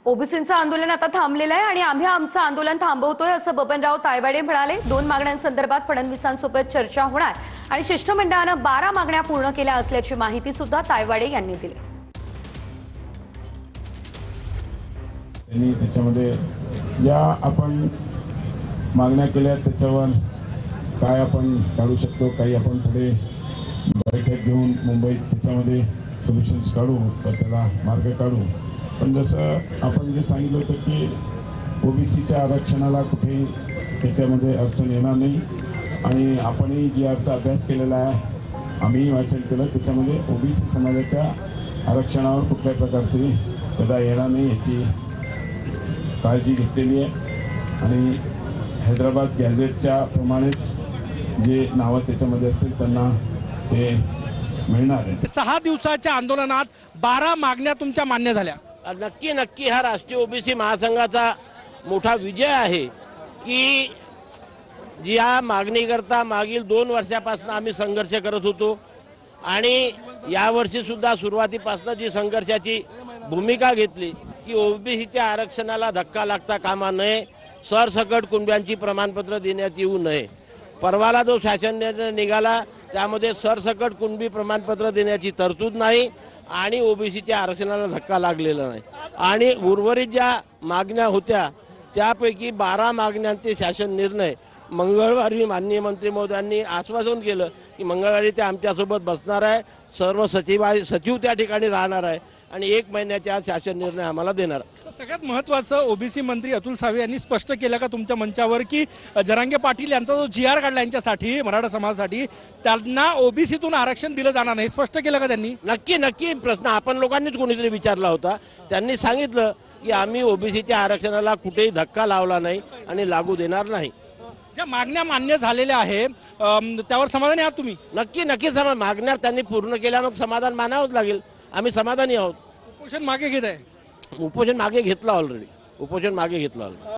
ओबीसींचं आंदोलन आता थांबलेलं आहे आणि आम्ही आमचं आंदोलन थांबवतोय असं बबनराव तायवाडे म्हणाले। 2 मागण्यांसंदर्भात फडणवीसांसोबत चर्चा होणार आणि शिष्टमंडळानं 12 मागण्या पूर्ण केल्या असल्याची माहिती सुद्धा तायवाडे यांनी दिली। त्याच्यामध्ये ज्या आपण मागण्या केल्या त्याच्यावर काय आपण काढू शकतो, काही आपण पुढे बैठक घेऊन मुंबईत त्याच्यामध्ये सोल्युशन्स काढू, त्याला मार्ग काढू। पण जसं आपण जे सांगितलं होतं की ओबीसीच्या आरक्षणाला कुठेही त्याच्यामध्ये अडचण येणार नाही आणि आपणही जी आरचा अभ्यास केलेला आहे, आम्ही वाचन केलं, त्याच्यामध्ये ओबीसी समाजाच्या आरक्षणावर कुठल्याही प्रकारची गदा येणार नाही याची काळजी घेतलेली आहे आणि हैदराबाद गॅझेटच्या प्रमाणेच जे नावं त्याच्यामध्ये असतील त्यांना ते मिळणार आहे। 6 दिवसाच्या आंदोलनात 12 मागण्या तुमच्या मान्य झाल्या। नक्की नक्की हा राष्ट्रीय ओबीसी महासंघाचा मोठा विजय आहे की या मागणीकरता मागील 2 वर्षापासून आम्ही संघर्ष करत होतो आणि यावर्षी सुद्धा सुरुवातीपासून जी संघर्षाची भूमिका घेतली की ओबीसीच्या आरक्षणाला धक्का लागता कामा नये, सरसकट कुणब्यांची प्रमाणपत्र देण्यात येऊ नये। परवाला जो शासन निर्णय निघाला त्यामध्ये सरसकट कुणबी प्रमाणपत्र देण्याची तरतूद नाही आणि ओबीसीच्या आरक्षणाला धक्का लागलेला नाही आणि उर्वरित ज्या मागण्या होत्या त्यापैकी 12 मागण्यांचे शासन निर्णय मंगळवारी माननीय मंत्री महोदयांनी आश्वासन केलं की मंगळवारी ते आमच्यासोबत बसणार आहे, सर्व सचिव त्या ठिकाणी राहणार आहे आणि 1 महिन्याच्या शासन निर्णय आम्हाला देणार। सगळ्यात महत्त्वाचं ओबीसी मंत्री अतुल सावे यांनी स्पष्ट केलं का तुमच्या मंचावर की जरांगे पाटील यांचा जो GR काढला यांच्यासाठी मराठा समाजासाठी त्यांना ओबीसीतून आरक्षण दिलं जाणार नाही, स्पष्ट केलं का त्यांनी? नक्की नक्की प्रश्न आपण लोकांनीच कोणीतरी विचारला होता, त्यांनी सांगितलं की आम्ही ओबीसीच्या आरक्षणाला कुठेही धक्का लावला नाही आणि लागू देणार नाही। ज्या मागण्या मान्य झालेल्या आहे त्यावर समाधानी आहात तुम्ही? नक्की नक्की मागण्या त्यांनी पूर्ण केल्या, मग समाधान मानावंच लागेल, आम्ही समाधानी आहोत। उपोषण मागे घेत आहे? उपोषण मागे घेतलं ऑलरेडी, उपोषण मागे घेतलं ऑलरेडी।